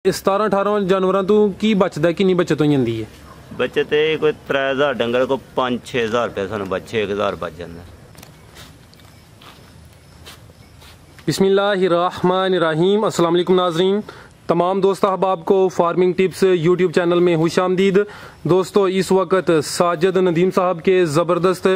17-18 जानवरों तो की बचता कि बचत हो जाती है? बचत कोई 3000 डंगर को 5-6 हज़ार रुपया सानू 6,000 बच जाता। बिस्मिल्लाहिर्रहमानिर्रहीम। अस्सलाम वालेकुम नाजरीन, तमाम दोस्त अहबाब को फार्मिंग टिप्स यूट्यूब चैनल में खुशामदीद। दोस्तों, इस वक्त साजिद नदीम साहब के ज़बरदस्त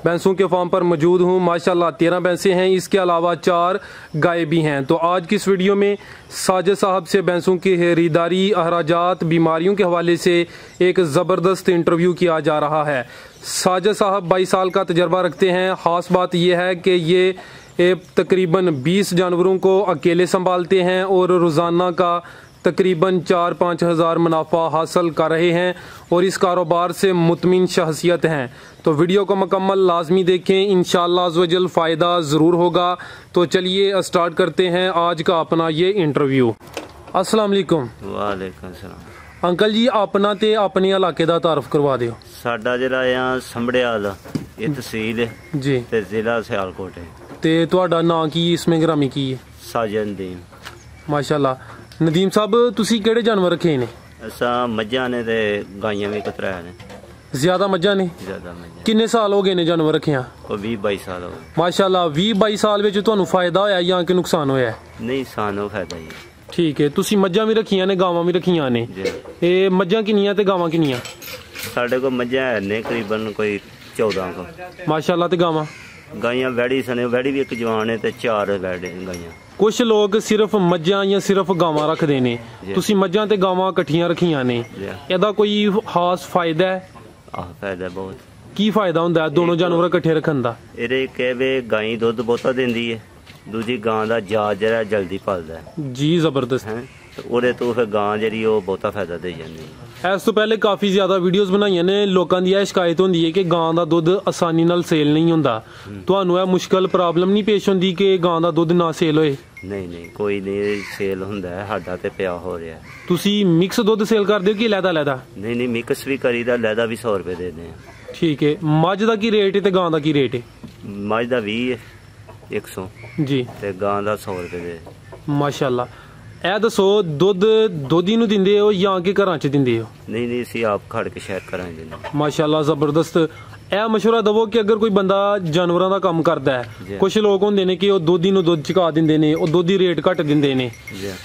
भैंसों के फार्म पर मौजूद हूँ। माशाल्लाह 13 भैंसें हैं, इसके अलावा 4 गाय भी हैं। तो आज की इस वीडियो में साजिद साहब से भैंसों की खरीदारी, अखराजात, बीमारियों के हवाले से एक ज़बरदस्त इंटरव्यू किया जा रहा है। साजिद साहब 22 साल का तजर्बा रखते हैं। ख़ास बात यह है कि ये तकरीबन 20 जानवरों को अकेले संभालते हैं और रोज़ाना का तकरीबन 4-5 हज़ार मुनाफा हासिल कर रहे हैं और इस कारोबार से मुतमिन शख्सियत हैं। तो वीडियो को मुकम्मल लाजमी देखें, इंशाअल्लाह अज़्ज़वजल फ़ायदा ज़रूर होगा। तो चलिए स्टार्ट करते हैं आज का अपना ये इंटरव्यू। अस्सलाम वालेकुम। वालेकुम सलाम। अंकल जी, अपना ते अपने इलाके का तारफ करवा दियो। साडा जिला यहाँ संभड़ियाल ये तहसील है जी ते जिला सियालकोट है। ते तुहाडा नाम की, इसमें ग्रामी की है? साजिद नदीम। माशाल्लाह। नदीम साहब, तुसी केड़े जानवर रखे ने? असा मज्झां ने ते गाइयां भी कतरा ने। ज्यादा मज्झां ने? ज्यादा मज्झां। किन्ने साल हो गए ने जानवर रखे? कोई 20-22 साल हो गए। माशाल्लाह। 20-22 साल विच तुहानू फायदा होया या कि नुकसान होया? नहीं, सानू फायदा ही। ठीक है। तुसी मज्झां भी रखियां ने, गावां भी रखियां ने? जी। ए मज्झां किन्नियां ते गावां किन्नियां? साडे को मज्झां है ने करीबन कोई 14 को। माशाल्लाह। ते गावां? गाइयां वैड़ी सने, वैड़ी भी एक जवान है ते 4 वैड़ी गाइयां। कुछ लोग सिर्फ मज्झां या सिर्फ गावां रखदे ने, तुसी मज्झां ते गावां इकट्ठियां रखियां ने, एदा कोई खास फायदा है? फायदा बहुत। की फायदा हुंदा है दोनों जानवर इकट्ठे रखन दा? ਇਹਦੇ कहवे गाई दुध बहुता दिंदी है, दूजी गां दा जात जरा जल्दी पलदा है जी। जबरदस्त है। ਉਹਦੇ ਤੋਂ ਫਿਰ ਗਾਂ ਜਿਹੜੀ ਉਹ ਬਹੁਤਾ ਫਾਇਦਾ ਦੇ ਜਾਂਦੀ ਹੈ। इस तो पहले काफ़ी ज़्यादा वीडियोज़ बनाई ने, लोगों की यह शिकायत होती है कि गां का दुध आसानी नाल सेल नहीं होता। तुहानू यह मुश्किल प्रॉब्लम नहीं पेश होती कि गां का दुध ना सेल होए? नहीं नहीं, कोई नहीं सेल ਹੁੰਦਾ ਹੈ, ਸਾਡਾ ਤੇ ਪਿਆ ਹੋ ਰਿਹਾ। ਤੁਸੀਂ ਮਿਕਸ ਦੁੱਧ ਸੇਲ ਕਰਦੇ ਹੋ ਕਿ ਲਹਿਦਾ? ਨਹੀਂ ਨਹੀਂ, ਮਿਕਸ ਵੀ ਕਰੀਦਾ, ਲਹਿਦਾ ਵੀ 100 ਰੁਪਏ ਦੇ ਦਿੰਦੇ ਆ। ਠੀਕ ਹੈ। ਮੱਝ ਦਾ ਕੀ ਰੇਟ ਹੈ ਤੇ ਗਾਂ ਦਾ ਕੀ ਰੇਟ ਹੈ? ਮੱਝ ਦਾ 20 ਹੈ 100 ਜੀ ਤੇ ਗਾਂ ਦਾ 100 ਰੁਪਏ ਦੇ। ਮਾਸ਼ਾਅੱਲਾ। ਇਹ ਦੱਸੋ, ਦੁੱਧ ਦੋਧੀ ਨੂੰ ਦਿੰਦੇ ਹੋ ਜਾਂ ਕਿ ਘਰਾਂ 'ਚ ਦਿੰਦੇ ਹੋ? ਨਹੀਂ ਨਹੀਂ, ਅਸੀਂ ਆਪ ਖੜ ਕੇ ਸ਼ਹਿਰ ਕਰਾਂਗੇ। ਮਾਸ਼ਾਅੱਲਾ ਜ਼ਬਰਦਸਤ। ਇਹ ਮਸ਼ਵਰਾ ਦਵੋ ਕਿ ਅਗਰ ਕੋਈ ਬੰਦਾ ਜਾਨਵਰਾਂ ਦਾ ਕੰਮ ਕਰਦਾ ਹੈ, ਕੁਝ ਲੋਕ ਹੁੰਦੇ ਨੇ ਕਿ ਉਹ ਦੋਧੀ ਨੂੰ ਦੁੱਧ ਚੁਕਾ ਦਿੰਦੇ ਨੇ, ਉਹ ਦੋਧੀ ਰੇਟ ਘੱਟ ਦਿੰਦੇ ਨੇ।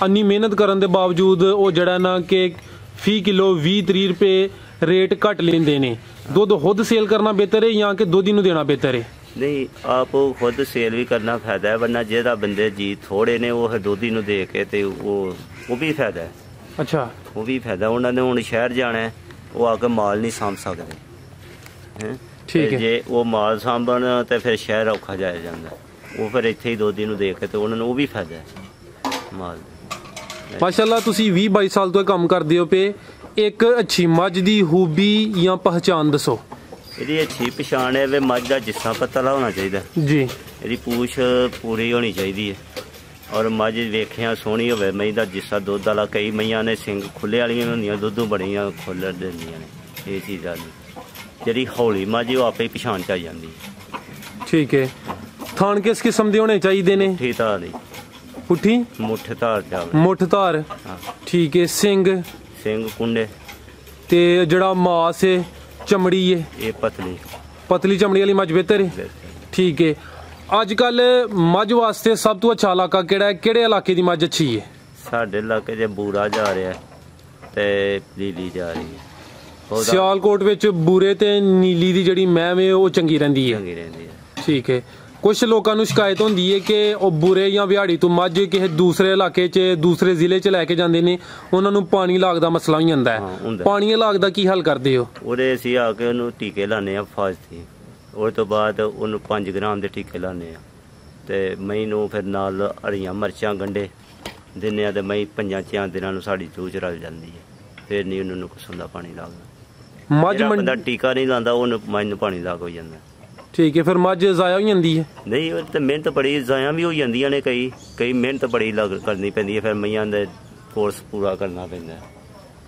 ਇੰਨੀ ਮਿਹਨਤ ਕਰਨ ਦੇ ਬਾਵਜੂਦ ਉਹ ਜਿਹੜਾ ਨਾ ਕਿ ਫੀ ਕਿਲੋ 20-30 ਰੁਪਏ ਰੇਟ ਘੱਟ ਲੈਂਦੇ ਨੇ। ਦੁੱਧ ਖੁਦ ਸੇਲ ਕਰਨਾ ਬਿਹਤਰ ਹੈ ਜਾਂ ਕਿ ਦੋਧੀ ਨੂੰ ਦੇਣਾ ਬਿਹਤਰ ਹੈ? नहीं, आप खुद सेल भी करना फायदा है, वरना जेड़ा बंदे जी थोड़े ने वो दोधी नु दे के ते वो भी फायदा है। अच्छा। वो भी फायदा। उन्होंने हुण शहर जाना है, वो आके माल नहीं सामभ सकते हैं। ठीक है। जे वो माल सामभन ते फिर शहर औखा जाया जांदा, वो फिर इत्थे ही दोधी नु दे के ते उन्होंने वो भी फायदा है माल। माशाल्लाह। तुसी 20-22 साल तो काम करदे हो पे, एक अच्छी मझ दी खूबी या पहचान दसो। ਇਹਦੀ ਅੱਛੀ ਪਛਾਣ ਹੈ ਵੇ ਮੱਝ ਦਾ ਜਿਸਾ ਪਤਲਾ ਹੋਣਾ ਚਾਹੀਦਾ ਜੀ। ਇਹਦੀ ਪੂਛ ਪੂਰੀ ਹੋਣੀ ਚਾਹੀਦੀ ਹੈ ਔਰ ਮੱਝ ਵੇਖਿਆ ਸੋਹਣੀ ਹੋਵੇ। ਮੱਝ ਦਾ ਜਿਸਾ ਦੁੱਧ ਵਾਲਾ, ਕਈ ਮਈਆਂ ਨੇ ਸਿੰਘ ਖੁੱਲੇ ਵਾਲੀਆਂ ਹੁੰਦੀਆਂ, ਦੁੱਧੋਂ ਬੜੀਆਂ ਖੁੱਲ੍ਹ ਦਿੰਦੀਆਂ ਨੇ। ਇਹ ਚੀਜ਼ ਆ ਜਿਹੜੀ ਹੌਲੀ ਮੱਝ ਉਹ ਆਪੇ ਹੀ ਪਛਾਣ ਚ ਆ ਜਾਂਦੀ ਹੈ। ਠੀਕ ਹੈ। ਥਾਣ ਕਿਸ ਕਿਸਮ ਦੇ ਹੋਣੇ ਚਾਹੀਦੇ ਨੇ? ਪੁੱਠੀ ਧਾਰ ਦੀ। ਪੁੱਠੀ ਮੁੱਠ ਧਾਰ ਚਾਵਲ। ਮੁੱਠ ਧਾਰ। ਠੀਕ ਹੈ। ਸਿੰਘ ਕੁੰਡੇ ਤੇ ਜਿਹੜਾ ਮਾਸ ਹੈ, चमड़ी है, ये पतली चमड़ी वाली मझ बेहतर है। ठीक है। अजकल मझ वास्ते सब तो अच्छा इलाका केड़ा है? केड़े इलाके दी मझ अच्छी है? साडे इलाके च बूरा जा रहा है ते नीली जा रही है। सियालकोट विच बूरे ते नीली दी जिहड़ी मैम है वो चंगी रहिंदी है। ठीक है। कुछ लोगों को शिकायत होती है कि वह बूरे या बिहाड़ी तो मझ किसी दूसरे इलाके च, दूसरे जिले च लैके जाते हैं, उन्होंने पानी लाग का मसला हो जाता है। पानी लाग का की हल करते हो? ਉਹਦੇ ਅਸੀਂ ਆ ਕੇ ਉਹਨੂੰ ਟੀਕੇ ਲਾਉਂਦੇ ਆ ਫਾਸਤੀ। ਉਹ ਤੋਂ ਬਾਅਦ ਉਹਨੂੰ 5 ਗ੍ਰਾਮ ਦੇ ਟੀਕੇ ਲਾਉਂਦੇ ਆ ਤੇ ਮਈ ਨੂੰ ਫਿਰ ਨਾਲ ਹਰੀਆਂ ਮਿਰਚਾਂ ਗੰਢੇ ਦਿੰਦੇ ਆ ਤੇ ਮਈ 5-6 ਦਿਨਾਂ ਨੂੰ ਸਾਡੀ ਚੂਚ ਰਲ ਜਾਂਦੀ ਹੈ। ਫਿਰ ਨਹੀਂ ਉਹਨੂੰ ਕੁਛ ਹੁੰਦਾ ਪਾਣੀ ਲੱਗਦਾ। ਮੱਝ ਬੰਦਾ ਟੀਕਾ ਨਹੀਂ ਲਾਉਂਦਾ ਉਹਨੂੰ ਮੱਝ ਨੂੰ ਪਾਣੀ ਲੱਗ ਹੋ ਜਾਂਦਾ। ठीक है। फिर मझ ज़ाया हो जाती है? नहीं, तो मेहनत बड़ी ज़ाया भी हो जांदियां ने, कई मेहनत बड़ी करनी पैंदी है, फिर मईयां दे कोर्स पूरा करना पैंदा है।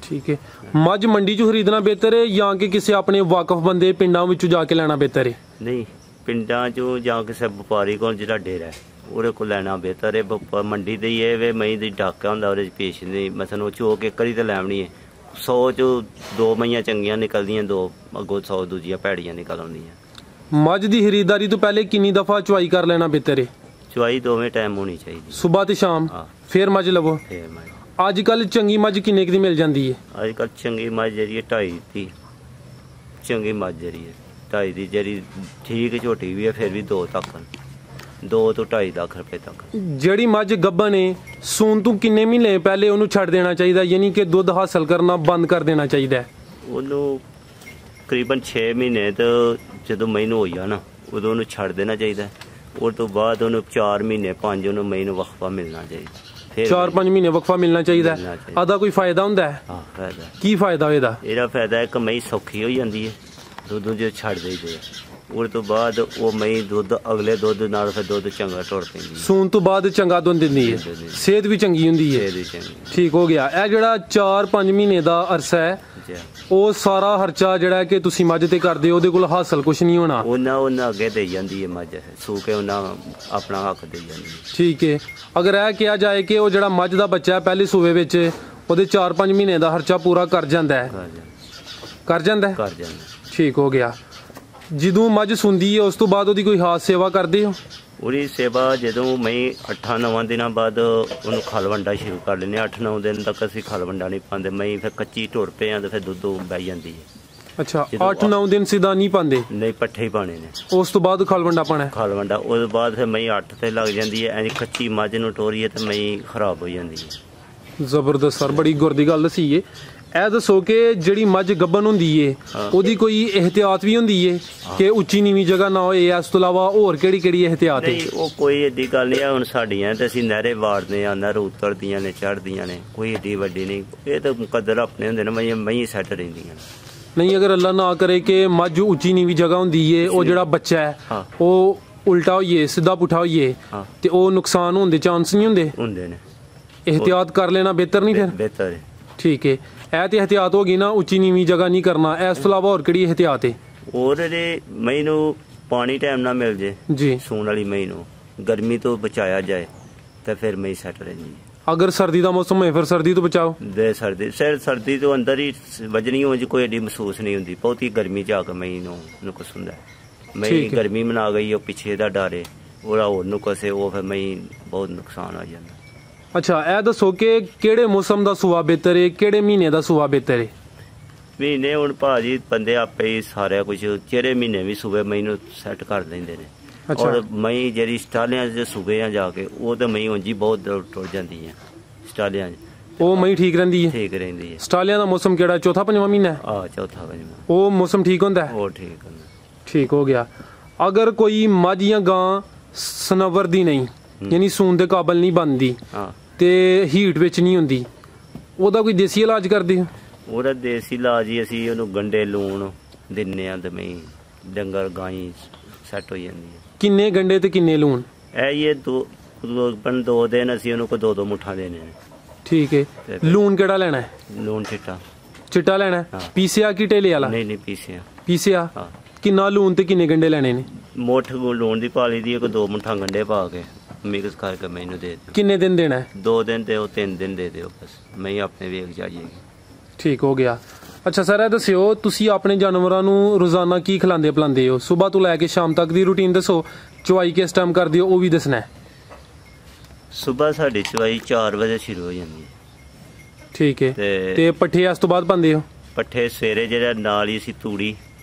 ठीक है। मझ मंडी चों खरीदना बेहतर है या कि किसी अपने वाकफ बंदे पिंडां विचों जाके लेना बेहतर है? नहीं, पिंडां चों जां किसी व्यापारी कोल जिहड़ा डेरा है ਉਹਦੇ ਕੋਲ ਲੈਣਾ ਬਿਹਤਰ ਹੈ। ਮੰਡੀ ਦੇ ਹੀ ਇਹ ਵੇ ਮਈ ਦੀ ਡਾਕਾ ਹੁੰਦਾ, ਉਹਦੇ 'ਚ ਪੇਸ਼ ਨਹੀਂ ਮਸਨ ਉਹ ਚੋ ਕੇ ਕਰੀ ਤਾਂ ਲੈਣੀ ਹੈ। 100 'ਚੋਂ 2 ਮਈਆਂ ਚੰਗੀਆਂ ਨਿਕਲਦੀਆਂ, 2 ਅੱਗੋਂ 100 ਦੂਜੀਆਂ ਭੈੜੀਆਂ ਨਿਕਲ ਆਉਂਦੀਆਂ। ਮੱਝ ਦੀ ਖਰੀਦਦਾਰੀ ਤੋਂ ਪਹਿਲੇ ਕਿੰਨੀ ਦਫਾ ਚੁਆਈ ਕਰ ਲੈਣਾ ਬਿਹਤਰ ਹੈ? ਚੁਆਈ ਦੋਵੇਂ ਟਾਈਮ ਹੋਣੀ ਚਾਹੀਦੀ, ਸਵੇਰ ਤੇ ਸ਼ਾਮ, ਫਿਰ ਮੱਝ ਲਵੋ। ਫਿਰ ਮੱਝ ਅੱਜ ਕੱਲ ਚੰਗੀ ਮੱਝ ਕਿੰਨੇ ਕੁ ਦੀ ਮਿਲ ਜਾਂਦੀ ਹੈ? ਅੱਜ ਕੱਲ੍ਹ ਚੰਗੀ ਮੱਝ ਜਿਹੜੀ ਹੈ 2.5 ਦੀ, ਚੰਗੀ ਮੱਝ ਜਿਹੜੀ ਹੈ 2.5 ਦੀ, ਜਿਹੜੀ ਠੀਕ ਝੋਟੀ ਵੀ ਹੈ ਫਿਰ ਵੀ 2 ਤੱਕ, 2 ਤੋਂ 2.5 ਲੱਖ ਰੁਪਏ ਤੱਕ। ਜਿਹੜੀ ਮੱਝ ਗੱਭਣ ਹੈ ਸੂਣ ਤੋਂ ਕਿੰਨੇ ਮਹੀਨੇ ਪਹਿਲੇ ਉਹਨੂੰ ਛੱਡ ਦੇਣਾ ਚਾਹੀਦਾ, ਯਾਨੀ ਕਿ ਦੁੱਧ ਹਾਸਲ ਕਰਨਾ ਬੰਦ ਕਰ ਦੇਣਾ ਚਾਹੀਦਾ ਹੈ? ਉਹਨੂੰ ਤਕਰੀਬਨ 6 ਮਹੀਨੇ ਤੋਂ ਜਦੋਂ ਮੈਨੂੰ ਹੋਈ ਆ ਨਾ ਉਦੋਂ ਉਹਨੂੰ ਛੱਡ ਦੇਣਾ ਚਾਹੀਦਾ। ਉਸ ਤੋਂ ਬਾਅਦ ਉਹਨੂੰ 4 ਮਹੀਨੇ 5 ਉਹਨੂੰ ਮੈਨੂੰ ਵਕਫਾ ਮਿਲਣਾ ਚਾਹੀਦਾ। 4-5 ਮਹੀਨੇ ਵਕਫਾ ਮਿਲਣਾ ਚਾਹੀਦਾ। ਆਦਾ ਕੋਈ ਫਾਇਦਾ ਹੁੰਦਾ ਹੈ? ਹਾਂ ਫਾਇਦਾ। ਕੀ ਫਾਇਦਾ ਇਹਦਾ? ਇਹਦਾ ਫਾਇਦਾ ਹੈ ਕਿ ਮਈ ਸੌਖੀ ਹੋ ਜਾਂਦੀ ਹੈ, ਦੁੱਧ ਜੋ ਛੱਡ ਦੇਈਦੇ ਆ। ਉਸ ਤੋਂ ਬਾਅਦ ਉਹ ਮਈ ਦੁੱਧ ਅਗਲੇ ਦੁੱਧ ਨਾਲ ਫਿਰ ਦੁੱਧ ਚੰਗਾ ਟੁਰ ਪੈਂਦੀ ਹੈ। ਸੂਣ ਤੋਂ ਬਾਅਦ ਚੰਗਾ ਦੁੱਧ ਦਿੰਦੀ ਹੈ, ਸਿਹਤ ਵੀ ਚੰਗੀ ਹੁੰਦੀ ਹੈ। ਠੀਕ ਹੋ ਗਿਆ। ਇਹ ਜਿਹੜਾ 4-5 ਮਹੀਨੇ ਦਾ ਅਰਸਾ ਹੈ ਉਹ ਸਾਰਾ ਖਰਚਾ ਜਿਹੜਾ ਕਿ ਤੁਸੀਂ ਮੱਝ ਤੇ ਕਰਦੇ ਹੋ ਉਹਦੇ ਕੋਲ ਹਾਸਲ ਕੁਝ ਨਹੀਂ ਹੋਣਾ। ਉਹਨਾਂ ਅੱਗੇ ਦੇ ਜਾਂਦੀ ਹੈ ਮੱਝ, ਸੂ ਕੇ ਉਹਨਾਂ ਆਪਣਾ ਹੱਕ ਦੇ ਜਾਂਦੀ ਹੈ। ਠੀਕ ਹੈ। ਅਗਰ ਇਹ ਕਿਹਾ ਜਾਏ ਕਿ ਉਹ ਜਿਹੜਾ ਮੱਝ ਦਾ ਬੱਚਾ ਹੈ ਪਹਿਲੇ ਸੂਏ ਵਿੱਚ ਉਹਦੇ 4-5 ਮਹੀਨੇ ਦਾ ਖਰਚਾ ਪੂਰਾ ਕਰ ਜਾਂਦਾ ਹੈ? ਕਰ ਜਾਂਦਾ ਹੈ। ਠੀਕ ਹੋ ਗਿਆ। ਜਦੋਂ ਮੱਝ ਸੁੰਦੀ ਹੈ ਉਸ ਤੋਂ ਬਾਅਦ ਉਹਦੀ ਕੋਈ ਖਾਸ ਸੇਵਾ ਕਰਦੇ ਹੋ? ਉਹਦੀ ਸੇਵਾ ਜਦੋਂ ਮਈ 8-9 ਦਿਨਾਂ ਬਾਅਦ ਉਹਨੂੰ ਖਲ ਵੰਡਾ ਸ਼ੁਰੂ ਕਰ ਲੈਂਦੇ। 8-9 ਦਿਨ ਤੱਕ ਅਸੀਂ ਖਲ ਵੰਡਾ ਨਹੀਂ ਪਾਉਂਦੇ, ਮਈ ਫਿਰ ਕੱਚੀ ਢੁਰ ਪਏ ਆ ਤੇ ਫਿਰ ਦੁੱਧ ਬਹਿ ਜਾਂਦੀ ਹੈ। ਅੱਛਾ, 8-9 ਦਿਨ ਸਿੱਧਾ ਨਹੀਂ ਪਾਉਂਦੇ? ਨਹੀਂ, ਪੱਠੇ ਹੀ ਪਾਣੇ ਨੇ। ਉਸ ਤੋਂ ਬਾਅਦ ਖਲ ਵੰਡਾ ਪਾਣਾ? ਖਲ ਵੰਡਾ ਉਸ ਤੋਂ ਬਾਅਦ ਫਿਰ ਮਈ 8 ਤੇ ਲੱਗ ਜਾਂਦੀ ਹੈ। ਐਂ ਕੱਚੀ ਮੱਝ ਨੂੰ ਟੋਰੀਏ ਤੇ ਮਈ ਖਰਾਬ ਹੋ ਜਾਂਦੀ ਹੈ। ਜ਼ਬਰਦਸਤ ਸਰ, ਬੜੀ ਗੁਰ ਦੀ ਗੱਲ ਦਸੀ ਏ। ਇਹ ਦੱਸੋ ਕਿ ਜਿਹੜੀ ਮੱਝ ਗੱਭਣ ਹੁੰਦੀ ਏ ਉਹਦੀ ਕੋਈ ਇਹਤਿਆਤ ਵੀ ਹੁੰਦੀ ਏ ਕਿ ਉੱਚੀ ਨੀਵੀਂ ਜਗ੍ਹਾ ਨਾ ਹੋਏ? ਇਸ ਤੋਂ ਇਲਾਵਾ ਹੋਰ ਕਿਹੜੀ ਕਿਹੜੀ ਇਹਤਿਆਤ ਹੈ? ਨਹੀਂ, ਉਹ ਕੋਈ ਏਡੀ ਗੱਲ ਨਹੀਂ ਹੈ। ਹੁਣ ਸਾਡੀਆਂ ਤੇ ਅਸੀਂ ਨਹਿਰੇ ਵਾੜਦੇ ਆ, ਨਹਿਰ ਉਤਰਦੀਆਂ ਨੇ ਚੜ੍ਹਦੀਆਂ ਨੇ, ਕੋਈ ਏਡੀ ਵੱਡੀ ਨਹੀਂ। ਇਹ ਤਾਂ ਮੁਕੱਦਰ ਆਪਣੇ ਹੁੰਦੇ ਨੇ, ਮਈ ਸੈੱਟ ਰਹਿੰਦੀਆਂ। ਨਹੀਂ, ਅਗਰ ਅੱਲਾ ਨਾ ਕਰੇ ਕਿ ਮੱਝ ਉੱਚੀ ਨੀਵੀਂ ਜਗ੍ਹਾ ਹੁੰਦੀ ਏ, ਉਹ ਜਿਹੜਾ ਬੱਚਾ ਹੈ ਉਹ ਉਲਟਾ ਹੋਈਏ, ਸਿੱਧਾ ਪੁੱਠਾ ਹੋਈਏ ਤੇ ਉਹ ਨੁਕਸਾਨ ਹੋਣ ਦੇ ਚਾਂਸ ਨਹੀਂ ਹੁੰਦੇ? ਹੁੰਦੇ ਨੇ। ਇਹਤਿਆਤ ਕਰ ਲੈਣਾ ਬਿਹਤਰ ਨਹੀਂ ਫਿਰ? ਬਿਹਤਰ ਹੈ। ਠੀਕ ਹੈ। ਇਹ ਤੇ ਇਹਤਿਆਤ ਹੋ ਗਈ ਨਾ, ਉੱਚੀ ਨੀਵੀਂ ਜਗ੍ਹਾ ਨਹੀਂ ਕਰਨਾ। ਇਸ ਤੋਂ ਇਲਾਵਾ ਹੋਰ ਕਿਹੜੀ ਇਹਤਿਆਤ ਹੈ? ਹੋਰ ਇਹਦੇ ਮਈ ਨੂੰ ਪਾਣੀ ਟਾਈਮ ਨਾਲ ਮਿਲ ਜੇ ਜੀ, ਸੂਣ ਵਾਲੀ ਮਈ ਨੂੰ ਗਰਮੀ ਤੋਂ ਬਚਾਇਆ ਜਾਏ ਤਾਂ ਫਿਰ ਮਈ ਸੈੱਟ ਰਹਿੰਦੀ ਹੈ। ਅਗਰ ਸਰਦੀ ਦਾ ਮੌਸਮ ਹੋਏ ਫਿਰ ਸਰਦੀ ਤੋਂ ਬਚਾਓ? ਦੇ ਸਰਦੀ ਤੋਂ ਅੰਦਰ ਹੀ ਵਜਣੀ ਹੋ ਜੀ, ਕੋਈ ਏਡੀ ਮਹਿਸੂਸ ਨਹੀਂ ਹੁੰਦੀ। ਬਹੁਤੀ ਗਰਮੀ ਚ ਆ ਕੇ ਮਈ ਨੂੰ ਨੁਕਸ ਹੁੰਦਾ। ਮਈ ਗਰਮੀ ਮਨਾ ਗਈ, ਉਹ ਪਿੱਛੇ ਦਾ ਡਰ ਹੈ ਉਹਦਾ ਹੋਰ ਨੁਕਸ ਹੈ, ਉਹ ਫਿਰ ਮਈ ਬਹੁਤ ਨੁਕਸਾਨ ਆ ਜਾਂਦਾ। ਅੱਛਾ, ਇਹ ਦੱਸੋ ਕਿ ਕਿਹੜੇ ਮੌਸਮ ਦਾ ਸੂਆ ਬਿਹਤਰ ਹੈ, ਕਿਹੜੇ ਮਹੀਨੇ ਦਾ ਸੂਆ ਬਿਹਤਰ ਹੈ? ਮਹੀਨੇ ਹੁਣ ਭਾਜੀ ਬੰਦੇ ਆਪੇ ਹੀ ਸਾਰਿਆ ਕੁਝ ਚਿਹਰੇ ਮਹੀਨੇ ਵੀ ਸੂਬੇ ਮਈ ਨੂੰ ਸੈੱਟ ਕਰ ਲੈਂਦੇ ਨੇ। ਔਰ ਮਈ ਜਿਹੜੀ ਸਟਾਲਿਆਂ 'ਚ ਸੂਬੇ ਆ ਜਾ ਕੇ ਉਹ ਤਾਂ ਮਈ ਉਂਝ ਹੀ ਬਹੁਤ ਟੁੱਟ ਜਾਂਦੀ ਹੈ ਸਟਾਲਿਆਂ 'ਚ। ਉਹ ਮਈ ਠੀਕ ਰਹਿੰਦੀ ਹੈ? ਠੀਕ ਰਹਿੰਦੀ ਹੈ। ਸਟਾਲਿਆਂ ਦਾ ਮੌਸਮ ਕਿਹੜਾ, ਚੌਥਾ ਪੰਜਵਾਂ ਮਹੀਨਾ ਹੈ? ਚੌਥਾ ਪੰਜਵਾਂ। ਉਹ ਮੌਸਮ ਠੀਕ ਹੁੰਦਾ ਹੈ? ਉਹ ਠੀਕ ਹੁੰਦਾ। ਠੀਕ ਹੋ ਗਿਆ। ਅਗਰ ਕੋਈ ਮੱਝ ਜਾਂ ਗਾਂ ਸਨਵਰ ਦੀ ਨਹੀਂ, ਯਾਨੀ ਸੂਣ ਦੇ ਕਾਬਲ ਨਹੀਂ ਬਣਦੀ ਤੇ ਹੀਟ ਵਿੱਚ ਨਹੀਂ ਹੁੰਦੀ, ਉਹਦਾ ਕੋਈ ਦੇਸੀ ਇਲਾਜ ਕਰਦੇ ਹੋ? ਉਹਦਾ ਦੇਸੀ ਇਲਾਜ ਹੀ ਅਸੀਂ ਉਹਨੂੰ ਗੰਡੇ ਲੂਣ ਦਿੰਨੇ ਆ ਤੇ ਮਈ ਡੰਗਰ ਗਾਈ ਸੈੱਟ ਹੋ ਜਾਂਦੀ ਹੈ। ਕਿੰਨੇ ਗੰਡੇ ਤੇ ਕਿੰਨੇ ਲੂਣ? ਇਹ 2 ਦਿਨ ਅਸੀਂ ਉਹਨੂੰ ਕੋ 2-2 ਮੁੱਠਾਂ ਦੇਣੇ ਨੇ। ਠੀਕ ਹੈ। ਲੂਣ ਕਿਹੜਾ ਲੈਣਾ ਹੈ? ਲੂਣ ਚਿੱਟਾ ਲੈਣਾ ਹੈ। ਪੀਸਿਆ ਕਿ ਟੇਲੇ ਵਾਲਾ? ਨਹੀਂ, ਪੀਸਿਆ। ਕਿੰਨਾ ਲੂਣ ਤੇ ਕਿੰਨੇ ਗੰਡੇ ਲੈਣੇ ਨੇ? ਮੁੱਠ ਲੂਣ ਦੀ ਪਾ ਲਈ ਦੀ, 2 ਮੁੱਠਾਂ ਗੰਡੇ ਪਾ ਕੇ ਮਿਕਸ ਕਰਕੇ ਮੈਨੂੰ ਦੇ ਦਿਓ। ਕਿੰਨੇ ਦਿਨ ਦੇਣਾ ਹੈ? 2 ਦਿਨ ਤੇ 3 ਦਿਨ ਦੇ ਦਿਓ ਬਸ, ਮੈਂ ਆਪਣੇ ਵੇਖ ਜਾਈਏਗੀ। ਠੀਕ ਹੋ ਗਿਆ। ਅੱਛਾ ਸਰ, ਇਹ ਦੱਸਿਓ ਤੁਸੀਂ ਆਪਣੇ ਜਾਨਵਰਾਂ ਨੂੰ ਰੋਜ਼ਾਨਾ ਕੀ ਖਿਲਾਉਂਦੇ ਪਿਲਾਉਂਦੇ ਹੋ? ਸਵੇਰ ਤੋਂ ਲੈ ਕੇ ਸ਼ਾਮ ਤੱਕ ਦੀ ਰੂਟੀਨ ਦੱਸੋ। ਚਵਾਈ ਕਿਸ ਟਾਈਮ ਕਰਦੇ ਹੋ ਉਹ ਵੀ ਦੱਸਣਾ ਹੈ। ਸਵੇਰ ਸਾਡੀ ਚਵਾਈ 4 ਵਜੇ ਸ਼ੁਰੂ ਹੋ ਜਾਂਦੀ ਹੈ। ਠੀਕ ਹੈ। ਤੇ ਪੱਠੇ ਇਸ ਤੋਂ ਬਾਅਦ ਪਾਉਂਦੇ ਹੋ? ਪੱਠੇ ਸਵੇਰੇ ਜਿਹੜਾ ਨਾਲ ਹੀ ਅਸੀਂ ਤੂੜੀ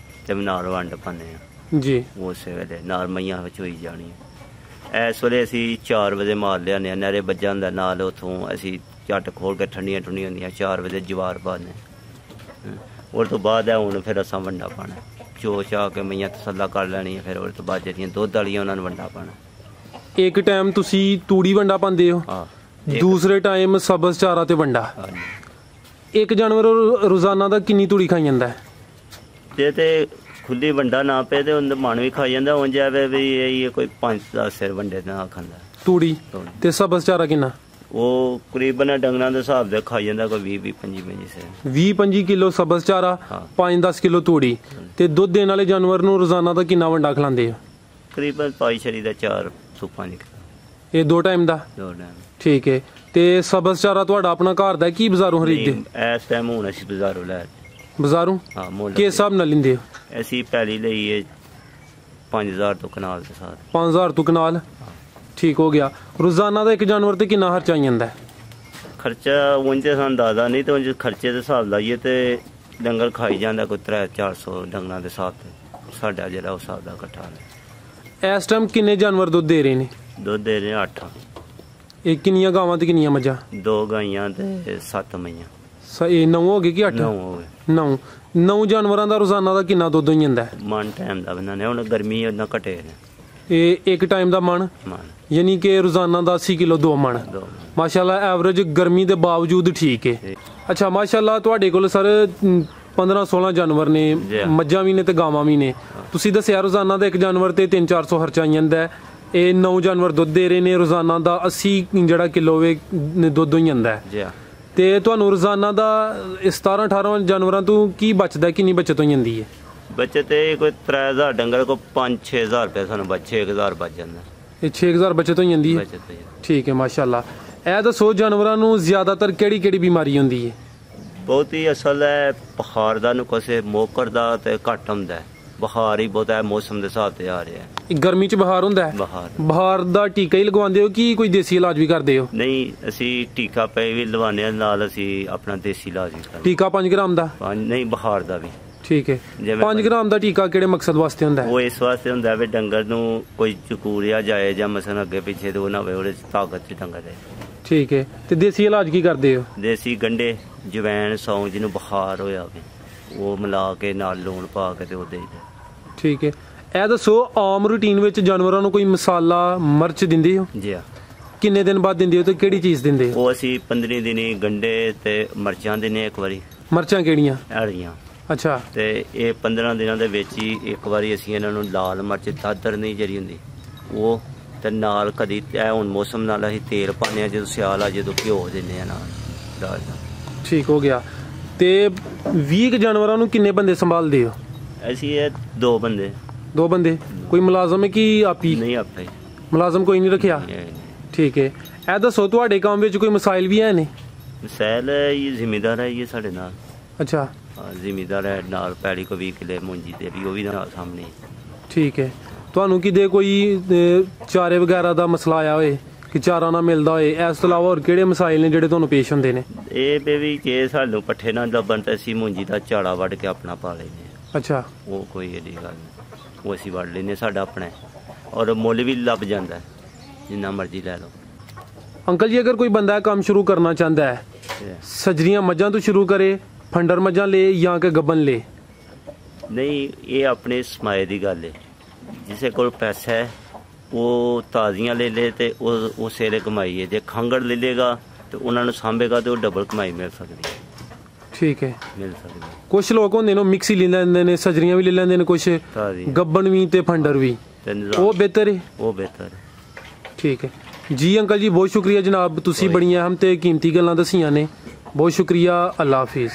ਤੇ ਨਾਲ ਵੰਡ ਪਾਉਂਦੇ ਹਾਂ ਜੀ, ਉਸੇ ਵੇਲੇ ਨਾਲ ਮਈਆਂ ਵਿੱਚ ਹੋਈ ਜਾਣੀ ਹੈ। ਇਸ ਵੇਲੇ ਅਸੀਂ 4 ਵਜੇ ਮਾਰ ਲਿਆਉਂਦੇ ਹਾਂ, ਨਹਿਰੇ ਵੱਜਾ ਹੁੰਦਾ ਨਾਲ, ਉੱਥੋਂ ਅਸੀਂ ਝੱਟ ਖੋਲ ਕੇ ਠੰਡੀਆਂ ਠੰਡੀਆਂ ਹੁੰਦੀਆਂ 4 ਵਜੇ ਜਵਾਰ ਪਾਉਂਦੇ। ਉਸ ਤੋਂ ਬਾਅਦ ਹੁਣ ਫਿਰ ਅਸਾਂ ਵੰਡਾ ਪਾਉਣਾ, ਚੋ ਚਾਹ ਕੇ ਮਈਆਂ ਤਸੱਲਾ ਕਰ ਲੈਣੀ ਹੈ। ਫਿਰ ਉਸ ਤੋਂ ਬਾਅਦ ਜਿਹੜੀਆਂ ਦੁੱਧ ਵਾਲੀਆਂ ਉਹਨਾਂ ਨੂੰ ਵੰਡਾ ਪਾਉਣਾ। ਇੱਕ ਟਾਈਮ ਤੁਸੀਂ ਤੂੜੀ ਵੰਡਾ ਪਾਉਂਦੇ ਹੋ? ਹਾਂ। ਦੂਸਰੇ ਟਾਈਮ ਸਬਜ਼ ਚਾਰਾ ਤੇ ਵੰਡਾ? ਇੱਕ ਜਾਨਵਰ ਰੋਜ਼ਾਨਾ ਦਾ ਕਿੰਨੀ ਤੂੜੀ ਖਾਈ ਜਾਂਦਾ ਹੈ? ਜੇ ਤੇ ਖੁੱਲੀ ਵੰਡਾ ਨਾ ਪਏ ਤੇ ਉਹਦਾ ਮਨ ਵੀ ਖਾ ਜਾਂਦਾ। ਉਂਝ ਆਵੇ ਵੀ ਇਹ ਕੋਈ 5-10 ਸਿਰ ਵੰਡੇ ਨਾ ਖਾਂਦਾ ਤੂੜੀ। ਤੇ ਸਬਜ਼ ਚਾਰਾ ਕਿੰਨਾ? ਉਹ ਕਰੀਬਨ ਡੰਗਰਾਂ ਦੇ ਹਿਸਾਬ ਦੇ ਖਾ ਜਾਂਦਾ, ਕੋਈ 20-25 ਸਿਰ। 20-25 ਕਿਲੋ ਸਬਜ਼ ਚਾਰਾ, 5-10 ਕਿਲੋ ਤੂੜੀ। ਤੇ ਦੁੱਧ ਦੇਣ ਵਾਲੇ ਜਾਨਵਰ ਨੂੰ ਰੋਜ਼ਾਨਾ ਦਾ ਕਿੰਨਾ ਵੰਡਾ ਖਿਲਾਉਂਦੇ ਹੋ? ਕਰੀਬਨ ਪਾਈ ਛੜੀ ਦਾ 4 ਤੋਂ 5 ਕਿਲੋ। ਇਹ 2 ਟਾਈਮ ਦਾ? 2 ਟਾਈਮ। ਠੀਕ ਹੈ। ਤੇ ਸਬਜ਼ ਚਾਰਾ ਤੁਹਾਡਾ ਆਪਣਾ ਘਰ ਦਾ ਕੀ ਬਾਜ਼ਾਰੋਂ ਖਰੀਦਦੇ? ਇਸ ਟਾਈਮ ਹੁਣ ਅਸੀਂ ਬਾਜ਼ਾਰੋਂ ਲੈ ਬਾਜ਼ਾਰੋਂ? ਹਾਂ ਮੁੱਲ ਕਿਸ ਹਿਸਾਬ ਨਾਲ ਲੈਂਦੇ ਹੋ? ਅਸੀਂ ਪਹਿਲੀ ਲਈ ਹੈ 5000 ਤੋਂ ਕਨਾਲ ਦੇ ਸਾਥ। 5000 ਤੋਂ ਕਨਾਲ? ਠੀਕ ਹੋ ਗਿਆ। ਰੋਜ਼ਾਨਾ ਦਾ ਇੱਕ ਜਾਨਵਰ ਤੇ ਕਿੰਨਾ ਖਰਚਾ ਆ ਜਾਂਦਾ ਹੈ? ਖਰਚਾ ਉਂਝ ਸਾਨੂੰ ਦੱਸਦਾ ਨਹੀਂ, ਤੇ ਉਂਝ ਖਰਚੇ ਦੇ ਹਿਸਾਬ ਲਾਈਏ ਤੇ ਡੰਗਰ ਖਾਈ ਜਾਂਦਾ ਕੋਈ 300-400 ਡੰਗਰਾਂ ਦੇ ਹਿਸਾਬ ਤੇ ਸਾਡਾ ਜਿਹੜਾ ਉਸ ਹਿਸਾਬ ਦਾ ਇਕੱਠਾ ਹੈ। ਇਸ ਟਾਈਮ ਕਿੰਨੇ ਜਾਨਵਰ ਦੁੱਧ ਦੇ ਰਹੇ ਨੇ? ਦੁੱਧ ਦੇ ਰਹੇ 8। ਇਹ ਕਿੰਨੀਆਂ ਗਾਵਾਂ ਤੇ ਕਿੰਨੀਆਂ ਮੱਝਾਂ? 2 ਗਾਈਆਂ ਤੇ 7 ਮਈਆਂ। ਇਹ 9 ਹੋ ਗਏ ਕਿ 8? 9 ਹੋ ਗਏ। 9 ਜਾਨਵਰਾਂ ਦਾ ਰੋਜ਼ਾਨਾ ਦਾ ਕਿੰਨਾ ਦੁੱਧ ਹੋ ਜਾਂਦਾ ਹੈ? ਮਨ ਟਾਈਮ ਦਾ ਬਣਾਣੇ, ਹੁਣ ਗਰਮੀ ਉਹਨਾਂ ਘਟੇ ਨੇ। ਇਹ ਇੱਕ ਟਾਈਮ ਦਾ ਮਣ? ਮਨ ਯਾਨੀ ਕਿ ਰੋਜ਼ਾਨਾ ਦਾ 80 ਕਿਲੋ 2 ਮਣ। ਮਾਸ਼ਾਅੱਲਾ ਐਵਰੇਜ ਗਰਮੀ ਦੇ ਬਾਵਜੂਦ ਠੀਕ ਹੈ। ਅੱਛਾ ਮਾਸ਼ਾਅੱਲਾ ਤੁਹਾਡੇ ਕੋਲ ਸਰ 15-16 ਜਾਨਵਰ ਨੇ, ਮੱਝਾਂ ਵੀ ਨੇ ਤੇ ਗਾਵਾਂ ਵੀ ਨੇ। ਤੁਸੀਂ ਦੱਸਿਆ ਰੋਜ਼ਾਨਾ ਦਾ ਇੱਕ ਜਾਨਵਰ ਤੇ 300-400 ਖਰਚਾ ਆ ਜਾਂਦਾ ਹੈ। ਇਹ 9 ਜਾਨਵਰ ਦੁੱਧ ਦੇ ਰਹੇ ਨੇ, ਰੋਜ਼ਾਨਾ ਦਾ 80 ਜਿਹੜਾ ਕਿਲੋ ਵੇ ਦੁੱਧ ਹੋ ਜਾਂਦਾ ਹੈ। ਤੇ ਤੁਹਾਨੂੰ ਰੋਜ਼ਾਨਾ ਦਾ 17-18 ਜਾਨਵਰਾਂ ਤੋਂ ਕੀ ਬਚਦਾ, ਕਿੰਨੀ ਬਚਤ ਹੋ ਜਾਂਦੀ ਹੈ? ਬੱਚਤ ਇਹ ਕੋਈ 3000 ਡੰਗਰ ਕੋ 5-6000 ਰੁਪਏ ਸਾਨੂੰ 6000 ਬਚ ਜਾਂਦਾ। ਇਹ 6000 ਬਚਤ ਹੋ ਜਾਂਦੀ ਹੈ? ਠੀਕ ਹੈ ਮਾਸ਼ਾਅੱਲਾ। ਇਹ ਦੱਸੋ ਜਾਨਵਰਾਂ ਨੂੰ ਜ਼ਿਆਦਾਤਰ ਕਿਹੜੀ ਬਿਮਾਰੀ ਹੁੰਦੀ ਹੈ? ਬਹੁਤ ਹੀ ਅਸਲ ਹੈ ਬੁਖਾਰ ਦਾ, ਨੁਕਸੇ ਮੋਕਰ ਦਾ ਤੇ ਘੱਟ ਹੁੰਦਾ ਹੈ। ਬੁਖਾਰ ਹੀ ਬਹੁਤ ਹੈ, ਮੌਸਮ ਦੇ ਹਿਸਾਬ ਤੇ ਆ ਰਿਹਾ ਹੈ। ਗਰਮੀ ਚ ਬੁਖਾਰ ਹੁੰਦਾ ਹੈ? ਬੁਖਾਰ ਦਾ ਟੀਕਾ ਹੀ ਲਗਵਾਉਂਦੇ ਹੋ ਕਿ ਕੋਈ ਦੇਸੀ ਇਲਾਜ ਵੀ ਕਰਦੇ ਹੋ? ਨਹੀਂ, ਅਸੀਂ ਟੀਕਾ ਪਏ ਵੀ ਲਵਾਉਂਦੇ ਹਾਂ, ਨਾਲ ਅਸੀਂ ਆਪਣਾ ਦੇਸੀ ਇਲਾਜ ਵੀ ਕਰਦੇ। ਟੀਕਾ 5 ਗ੍ਰਾਮ ਦਾ? ਨਹੀਂ, ਬੁਖਾਰ ਦਾ ਵੀ। ਠੀਕ ਹੈ। 5 ਗ੍ਰਾਮ ਦਾ ਟੀਕਾ ਕਿਹੜੇ ਮਕਸਦ ਵਾਸਤੇ ਹੁੰਦਾ ਹੈ? ਉਹ ਇਸ ਵਾਸਤੇ ਹੁੰਦਾ ਵੀ ਡੰਗਰ ਨੂੰ ਕੋਈ ਚਕੂਰਿਆ ਜਾਏ ਜਾਂ ਮਸਨ ਅੱਗੇ ਪਿੱਛੇ ਤੋਂ ਨਾ ਹੋਵੇ, ਉਹਦੇ ਤਾਕਤ ਚ ਡੰਗਰ ਰਹੇ। ਠੀਕ ਹੈ। ਤੇ ਦੇਸੀ ਇਲਾਜ ਕੀ ਕਰਦੇ ਹੋ? ਦੇਸੀ ਗੰਢੇ, ਜਵੈਣ, ਸੌਂਗ, ਜਿਹਨੂੰ ਬੁਖਾਰ ਹੋਇਆ ਹੋਵੇ ਉਹ ਮਿਲਾ ਕੇ ਨਾਲ ਲੂਣ ਪਾ ਕੇ ਤੇ ਉਹ ਦੇਈਦਾ। ਠੀਕ ਹੈ। ਇਹ ਦੱਸੋ ਆਮ ਰੂਟੀਨ ਵਿੱਚ ਜਾਨਵਰਾਂ ਨੂੰ ਕੋਈ ਮਸਾਲਾ, ਮਿਰਚ ਦਿੰਦੇ ਹੋ? ਜੀ ਹਾਂ। ਕਿੰਨੇ ਦਿਨ ਬਾਅਦ ਦਿੰਦੇ ਹੋ ਤੇ ਕਿਹੜੀ ਚੀਜ਼ ਦਿੰਦੇ ਹੋ? ਉਹ ਅਸੀਂ 15 ਦਿਨੀ ਗੰਢੇ ਤੇ ਮਿਰਚਾਂ ਦਿੰਦੇ ਇੱਕ ਵਾਰੀ। ਮਿਰਚਾਂ ਕਿਹੜੀਆਂ? ਹਰੀਆਂ। ਅੱਛਾ। ਤੇ ਇਹ 15 ਦਿਨਾਂ ਦੇ ਵਿੱਚ ਹੀ ਇੱਕ ਵਾਰੀ ਅਸੀਂ ਇਹਨਾਂ ਨੂੰ ਲਾਲ ਮਿਰਚ ਦਾਦਰ ਨਹੀਂ ਜਿਹੜੀ ਹੁੰਦੀ ਉਹ, ਤੇ ਨਾਲ ਕਦੀ ਹੁਣ ਮੌਸਮ ਨਾਲ ਅਸੀਂ ਤੇਲ ਪਾਉਂਦੇ ਹਾਂ, ਜਦੋਂ ਸਿਆਲ ਆ ਜਦੋਂ ਘਿਓ ਦਿੰਦੇ ਆ ਨਾਲ ਦਾਲ ਦਾ। ਠੀਕ ਹੋ ਗਿਆ। ਤੇ 20 ਜਾਨਵਰਾਂ ਨੂੰ ਕਿੰਨੇ ਬੰਦੇ ਸੰਭਾਲਦੇ ਹੋ? ਅਸੀਂ ਇਹ 2 ਬੰਦੇ। 2 ਬੰਦੇ? ਕੋਈ ਮੁਲਾਜ਼ਮ ਹੈ ਕਿ ਆਪ ਹੀ? ਨਹੀਂ, ਆਪੇ। ਮੁਲਾਜ਼ਮ ਕੋਈ ਨਹੀਂ ਰੱਖਿਆ? ਠੀਕ ਹੈ। ਇਹ ਦੱਸੋ ਤੁਹਾਡੇ ਕੰਮ ਵਿੱਚ ਕੋਈ ਮਸਾਇਲ ਵੀ ਹੈ ਨੇ? ਮਸਾਇਲ ਇਹ ਜ਼ਿਮੀਦਾਰ ਹੈ ਇਹ ਸਾਡੇ ਨਾਲ। ਅੱਛਾ। ਜ਼ਿਮੀਦਾਰ ਹੈ ਨਾਲ, ਪੈੜੀ ਕੋ 20 ਕਿੱਲੇ ਮੁੰਜੀ ਦੇ ਵੀ, ਉਹ ਵੀ ਨਾਲ ਸਾਹਮਣੇ। ਠੀਕ ਹੈ। ਤੁਹਾਨੂੰ ਕਿਤੇ ਕੋਈ ਚਾਰੇ ਵਗੈਰਾ ਦਾ ਮਸਲਾ ਆਇਆ ਹੋਏ ਕਿ ਚਾਰਾ ਨਾ ਮਿਲਦਾ ਹੋਏ, ਇਸ ਤੋਂ ਇਲਾਵਾ ਹੋਰ ਕਿਹੜੇ ਮਸਾਇਲ ਨੇ ਜਿਹੜੇ ਤੁਹਾਨੂੰ ਪੇਸ਼ ਹੁੰਦੇ ਨੇ? ਇਹ ਵੀ ਕਿ ਸਾਨੂੰ ਪੱਠੇ ਨਾ ਲੱਭਣ ਤੇ ਅਸੀਂ ਮੁੰਜੀ ਦਾ ਝਾੜਾ ਵੱਢ ਕੇ ਆਪਣਾ ਪਾ ਲੈਂਦੇ ਹਾਂ। ਅੱਛਾ। ਉਹ ਕੋਈ ਏਡੀ ਗੱਲ ਨਹੀਂ, ਉਹ ਅਸੀਂ ਵੱਢ ਲੈਂਦੇ, ਸਾਡਾ ਆਪਣਾ। ਔਰ ਮੁੱਲ ਵੀ ਲੱਭ ਜਾਂਦਾ, ਜਿੰਨਾ ਮਰਜ਼ੀ ਲੈ ਲਓ। ਅੰਕਲ ਜੀ, ਅਗਰ ਕੋਈ ਬੰਦਾ ਕੰਮ ਸ਼ੁਰੂ ਕਰਨਾ ਚਾਹੁੰਦਾ ਹੈ, ਸਜਰੀਆਂ ਮੱਝਾਂ ਤੋਂ ਸ਼ੁਰੂ ਕਰੇ, ਫੰਡਰ ਮੱਝਾਂ ਲੈ ਜਾਂ ਕਿ ਗੱਬਨ ਲੈ? ਨਹੀਂ, ਇਹ ਆਪਣੇ ਸਮਾਏ ਦੀ ਗੱਲ ਹੈ। ਜਿਸੇ ਕੋਲ ਪੈਸਾ ਹੈ ਉਹ ਤਾਜ਼ੀਆਂ ਲੈ ਲੇ ਤੇ ਉਹ ਸੇਰੇ ਕਮਾਈ ਹੈ। ਜੇ ਖੰਗੜ ਲੈ ਲੇਗਾ ਤੇ ਉਹਨਾਂ ਨੂੰ ਸਾਂਭੇਗਾ ਤੇ ਉਹ ਡਬਲ ਕਮਾਈ ਮਿਲ ਸਕਦੀ ਹੈ। ਠੀਕ ਹੈ। ਮਿਲ ਸਕਦੀ ਹੈ। ਕੁਛ ਲੋਕ ਹੁੰਦੇ ਨੇ ਮਿਕਸ ਹੀ ਲੈ ਲੈਂਦੇ ਨੇ, ਸਜਰੀਆਂ ਵੀ ਲੈ ਲੈਂਦੇ ਨੇ, ਕੁਛ ਗੱਬਨ ਵੀ ਤੇ ਫੰਡਰ ਵੀ। ਉਹ ਬਿਹਤਰ ਹੈ? ਉਹ ਬਿਹਤਰ ਹੈ। ਠੀਕ ਹੈ ਜੀ ਅੰਕਲ ਜੀ, ਬਹੁਤ ਸ਼ੁਕਰੀਆ ਜਨਾਬ, ਤੁਸੀਂ ਬੜੀਆਂ ਅਹਿਮ ਤੇ ਕੀਮਤੀ ਗੱਲਾਂ ਦਸੀਆਂ ਨੇ। ਬਹੁਤ ਸ਼ੁਕਰੀਆ। ਅੱਲਾ ਹਾਫਿਜ਼।